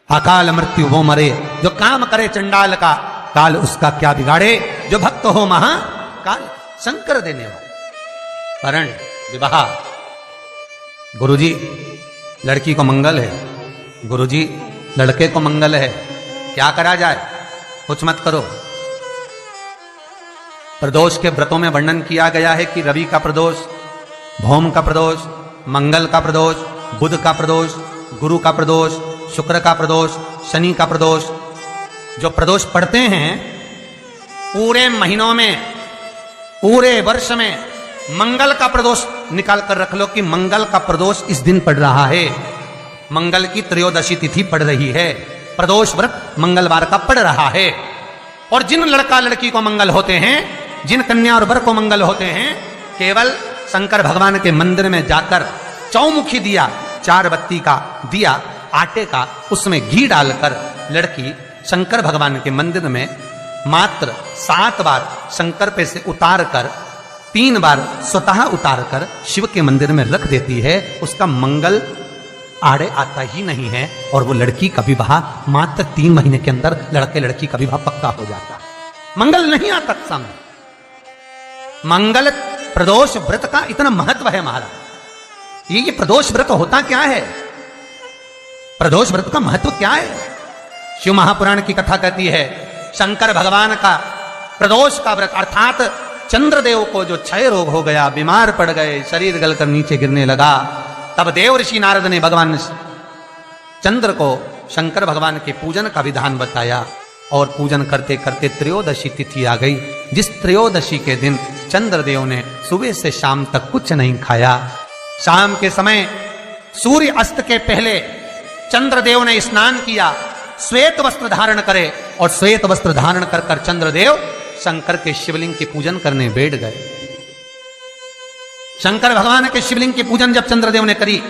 अकाल मृत्यु वो मरे, जो काम करे चंडाल का, काल उसका क्या बिगाड़े, जो भक्त हो महा काल। शंकर देने वाला वरण विवाह। गुरुजी लड़की को मंगल है, गुरुजी लड़के को मंगल है, क्या करा जाए, कुछ मत करो। प्रदोष के व्रतों में वर्णन किया गया है कि रवि का प्रदोष, भौम का प्रदोष, मंगल का प्रदोष, बुध का प्रदोष, गुरु का प्रदोष, शुक्र का प्रदोष, शनि का प्रदोष। जो प्रदोष पड़ते हैं पूरे महीनों में, पूरे वर्ष में, मंगल का प्रदोष निकाल कर रख लो कि मंगल का प्रदोष इस दिन पड़ रहा है, मंगल की त्रयोदशी तिथि पड़ रही है, प्रदोष व्रत मंगलवार का पड़ रहा है। और जिन लड़का लड़की को मंगल होते हैं, जिन कन्या और वर को मंगल होते हैं, केवल शंकर भगवान के मंदिर में जाकर चौमुखी दिया, 4 बत्ती का दिया आटे का, उसमें घी डालकर लड़की शंकर भगवान के मंदिर में मात्र 7 बार शंकर पे से उतार कर, 3 बार स्वतः उतार कर शिव के मंदिर में रख देती है। उसका मंगल आड़े आता ही नहीं है और वो लड़की का विवाह मात्र 3 महीने के अंदर लड़के लड़की का विवाह पक्का हो जाता है। मंगल नहीं आता सामने। मंगल प्रदोष व्रत का इतना महत्व है महाराज। ये प्रदोष व्रत होता क्या है, प्रदोष व्रत का महत्व क्या है? शिव महापुराण की कथा कहती है शंकर भगवान का प्रदोष का व्रत, अर्थात चंद्रदेव को जो क्षय रोग हो गया, बीमार पड़ गए, शरीर गलकर नीचे गिरने लगा, तब देव ऋषि नारद ने भगवान चंद्र को शंकर भगवान के पूजन का विधान बताया और पूजन करते करते त्रयोदशी तिथि आ गई। जिस त्रयोदशी के दिन चंद्रदेव ने सुबह से शाम तक कुछ नहीं खाया। शाम के समय सूर्य अस्त के पहले चंद्रदेव ने स्नान किया, श्वेत वस्त्र धारण करे और श्वेत वस्त्र धारण कर कर चंद्रदेव शंकर के शिवलिंग के पूजन करने बैठ गए। शंकर भगवान के शिवलिंग की पूजन जब चंद्रदेव ने करी,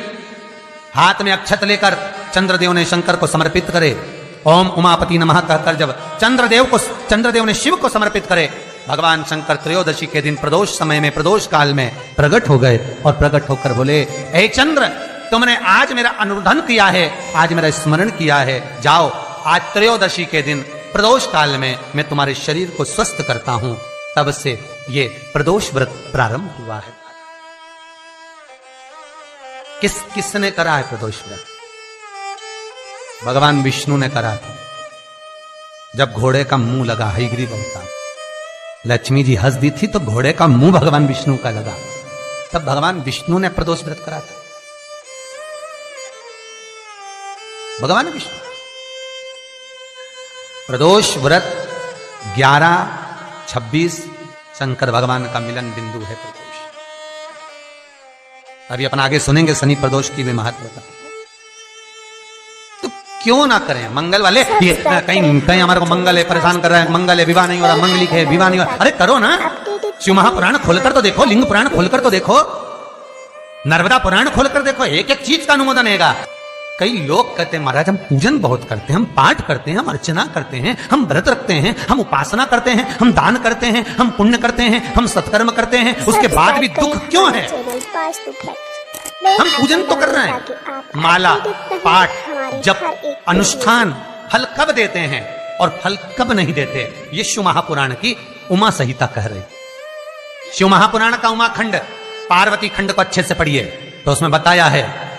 हाथ में अक्षत लेकर चंद्रदेव ने शंकर को समर्पित करे, ओम उमापति नमः कहकर जब चंद्रदेव ने शिव को समर्पित करे, भगवान शंकर त्रयोदशी के दिन प्रदोष समय में, प्रदोष काल में प्रकट हो गए और प्रकट होकर बोले, हे चंद्र, तुमने आज मेरा अनुरोधन किया है, आज मेरा स्मरण किया है, जाओ आज त्रयोदशी के दिन प्रदोष काल में मैं तुम्हारे शरीर को स्वस्थ करता हूं। तब से ये प्रदोष व्रत प्रारंभ हुआ है। किसने करा है प्रदोष व्रत? भगवान विष्णु ने करा था। जब घोड़े का मुंह लगा, हयग्रीव अवतार, लक्ष्मी जी हंस दी थी तो घोड़े का मुंह भगवान विष्णु का लगा, तब भगवान विष्णु ने प्रदोष व्रत करा था। भगवान विष्णु प्रदोष व्रत 11-26 शंकर भगवान का मिलन बिंदु है प्रदोष। अभी अपन आगे सुनेंगे शनि प्रदोष की भी महत्वता। तो क्यों ना करें मंगल वाले, ये कहीं हमारे को मंगल है परेशान कर रहा है, मंगल है विवाह नहीं हो रहा, मंगलिक है विवाह नहीं हो रहा, अरे करो ना। शिव महापुराण खोलकर तो देखो, लिंग पुराण खोलकर तो देखो, नर्मदा पुराण खोलकर देखो, एक एक चीज का अनुमोदन है। कई लोग कहते हैं महाराज हम पूजन बहुत करते हैं, हम पाठ करते हैं, हम अर्चना करते हैं, हम व्रत रखते हैं, हम उपासना करते हैं, हम दान करते हैं, हम पुण्य करते हैं, हम सत्कर्म करते हैं, उसके बाद भी दुख क्यों है? हम पूजन तो कर रहे हैं, माला पाठ जप अनुष्ठान फल कब देते हैं और फल कब नहीं देते, ये शिव महापुराण की उमा संहिता कह रही। शिव महापुराण का उमा खंड, पार्वती खंड को अच्छे से पढ़िए तो उसमें बताया है,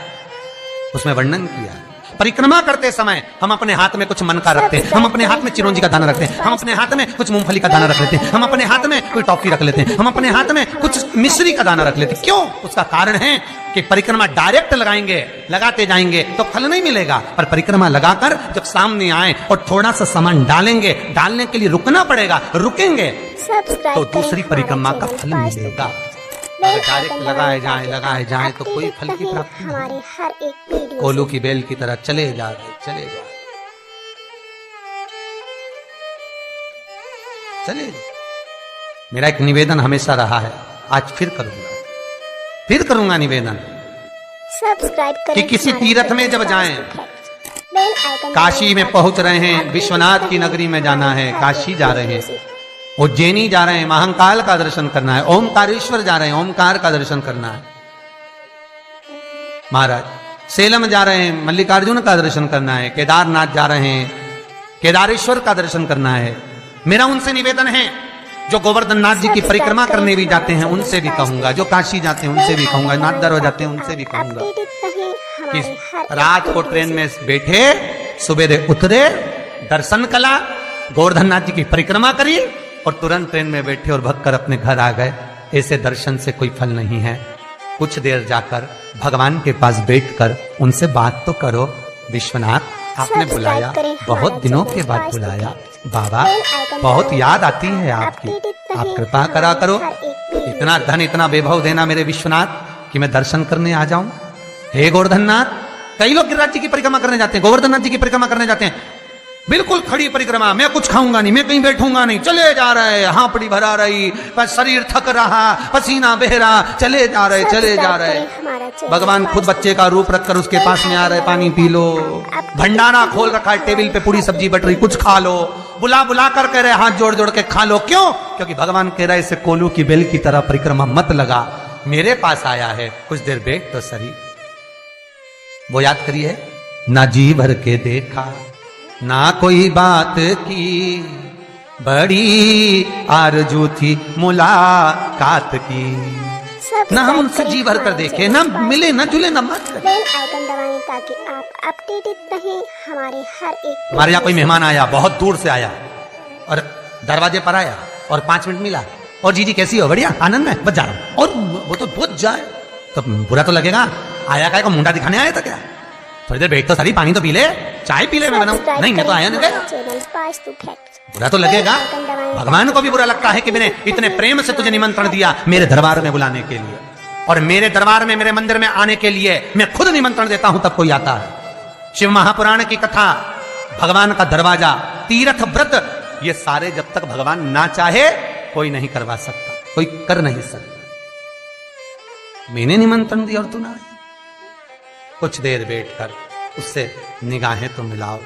उसमें वर्णन किया। परिक्रमा करते समय हम अपने हाथ में कुछ मन का रखते हैं, हम अपने हाथ में चिरौंजी का दाना रखते हैं, हम अपने हाथ में कुछ मूंगफली का दाना रख लेते हैं, हम अपने हाथ में कोई टॉफी रख लेते हैं, हम अपने हाथ में कुछ मिश्री का दाना रख लेते हैं। क्यों? उसका कारण है कि परिक्रमा डायरेक्ट लगाएंगे, लगाते जाएंगे तो फल नहीं मिलेगा, पर परिक्रमा लगाकर जब सामने आए और थोड़ा सा सामान डालेंगे, डालने के लिए रुकना पड़ेगा, रुकेंगे तो दूसरी परिक्रमा का फल मिलेगा। डायरेक्ट लगाए जाए तो कोई फल की प्राप्ति नहीं। कोलू की बेल की तरह चले जा रहे चले। मेरा एक निवेदन हमेशा रहा है, आज फिर करूंगा निवेदन कि किसी तीर्थ में जब जाएं, काशी में पहुंच रहे हैं, विश्वनाथ की नगरी में जाना है, काशी जा रहे हैं, उज्जैनी जा रहे हैं, महाकाल का दर्शन करना है, ओमकारेश्वर जा रहे हैं, ओमकार का दर्शन करना है। महाराज सेलम जा रहे हैं, मल्लिकार्जुन का दर्शन करना है, केदारनाथ जा रहे हैं, केदारेश्वर का दर्शन करना है। मेरा उनसे निवेदन है, जो गोवर्धन नाथ जी की परिक्रमा करने भी जाते हैं उनसे भी कहूंगा, जो काशी जाते हैं उनसे भी कहूंगा, नाथ दरबार जाते हैं उनसे भी कहूंगा कि रात को ट्रेन में बैठे, सुबह उतरे, दर्शन कला, गोवर्धन नाथ जी की परिक्रमा करी और तुरंत ट्रेन में बैठे और भगकर अपने घर आ गए। ऐसे दर्शन से कोई फल नहीं है। कुछ देर जाकर भगवान के पास बैठकर उनसे बात तो करो। विश्वनाथ आपने बुलाया, बहुत दिनों के बाद बुलाया, बाबा बहुत याद आती है आपकी, आप कृपा करा करो, इतना धन इतना वैभव देना मेरे विश्वनाथ कि मैं दर्शन करने आ जाऊं। हे गोवर्धन नाथ, कई लोग गिरिराज जी की परिक्रमा करने जाते हैं, गोवर्धन नाथ जी की परिक्रमा करने जाते हैं, बिल्कुल खड़ी परिक्रमा, मैं कुछ खाऊंगा नहीं, मैं कहीं बैठूंगा नहीं, चले जा रहे, हांपड़ी भरा रही, शरीर थक रहा, पसीना बह रहा, चले जा रहे। भगवान खुद बच्चे का रूप रखकर उसके पास में आ रहे, पानी पी लो, भंडारा खोल रखा है, टेबल पे पूरी सब्जी बट रही, कुछ खा लो, बुला बुला कर कह रहे हाथ जोड़ जोड़ के खा लो। क्यों? क्योंकि भगवान कह रहा है इसे कोलू की बेल की तरह परिक्रमा मत लगा, मेरे पास आया है, कुछ देर बैठ तो सही। वो याद करिए, ना जी भर के देखा, ना कोई बात की, बड़ी आरजू थी मुलाकात की, ना हम उनसे जी भर कर देखे, ना मिले, ना जुले, ना बात करें। बेल आइकन दबाएं ताकि आप अपडेटेड रहें हमारे हर एक। हमारे यहाँ कोई मेहमान आया, बहुत दूर से आया और दरवाजे पर आया और 5 मिनट मिला, और जीजी कैसी हो? बढ़िया, आनंद में, बस जा रहा हूँ। और वो तो बुझ जाए तो बुरा तो लगेगा, आया का मुंडा दिखाने आया था क्या? थोड़ी देर बैठ तो सारी, पानी तो पी ले, चाय पी ले, मैं बनाऊं। नहीं, मैं तो आया नहीं गया, बुरा तो लगेगा। भगवान को भी बुरा लगता है कि मैंने इतने प्रेम से तुझे निमंत्रण दिया मेरे दरबार में बुलाने के लिए, और मेरे दरबार में, मेरे मंदिर में आने के लिए मैं खुद निमंत्रण देता हूं तब कोई आता है। शिव महापुराण की कथा, भगवान का दरवाजा, तीर्थ व्रत, ये सारे जब तक भगवान ना चाहे कोई नहीं करवा सकता, कोई कर नहीं सकता। मैंने निमंत्रण दिया और तू ना आई। कुछ देर बैठकर उससे निगाहें तो मिलाओ,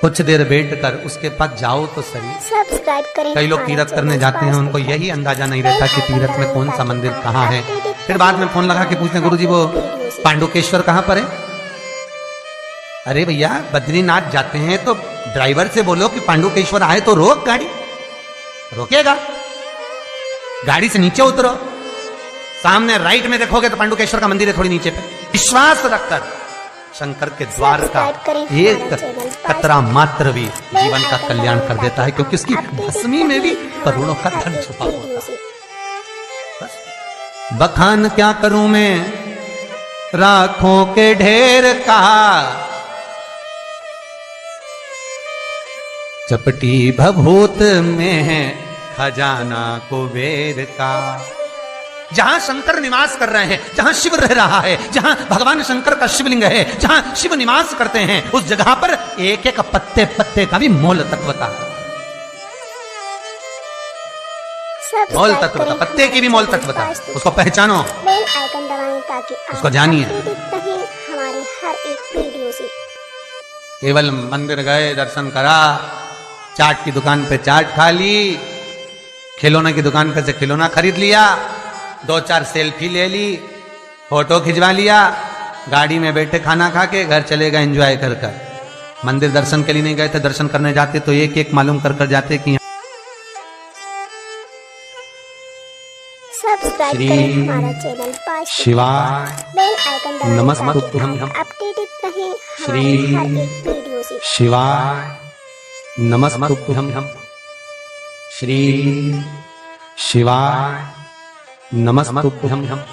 कुछ देर बैठकर उसके पास जाओ तो सही। सब्सक्राइब करें। कई लोग तीर्थ करने जाते हैं, उनको यही अंदाजा नहीं रहता कि तीर्थ में कौन सा मंदिर कहाँ है। फिर बाद में फोन लगा के पूछते हैं, गुरुजी वो पांडुकेश्वर कहाँ पर है? अरे भैया, बद्रीनाथ जाते हैं तो ड्राइवर से बोलो कि पांडुकेश्वर आए तो रोक गाड़ी, रोकेगा, गाड़ी से नीचे उतरो, सामने राइट में देखोगे तो पांडुकेश्वर का मंदिर है, थोड़ी नीचे पे। विश्वास रखकर शंकर के द्वार का एक कतरा मात्र भी जीवन का कल्याण कर देता है, क्योंकि उसकी भस्मी में भी करोड़ों का धन छुपा होता है। बखान क्या करूं मैं राखों के ढेर का, चपटी भभूत में है खजाना कुबेर का। जहां शंकर निवास कर रहे हैं, जहां शिव रह रहा है, जहां भगवान शंकर का शिवलिंग है, जहां शिव निवास करते हैं, उस जगह पर एक एक पत्ते पत्ते का भी मोल तत्वता है। मोल तत्वता, पत्ते की भी मोल तत्वता, उसको पहचानो, बेल आइकन दबाएं ताकि उसको जानिए। हमारे हर एक वीडियो से। केवल मंदिर गए, दर्शन करा, चाट की दुकान पे चाट खा ली, खिलौने की दुकान पे से खिलौना खरीद लिया, 2-4 सेल्फी ले ली, फोटो खिंचवा लिया, गाड़ी में बैठे खाना खा के घर चले गए एंजॉय कर कर। मंदिर दर्शन के लिए नहीं गए थे, दर्शन करने जाते तो एक एक मालूम कर कर जाते कि सब्सक्राइब करें हमारा चैनल शिवाय बेल आइकन दबाएं नमस्ते ताकि आप अपडेटेड रहें श्री हमारे हर एक वीडियो से। शिवाय नमस्तुभ्यं श्री शिवाय नमस्तुभ्यं।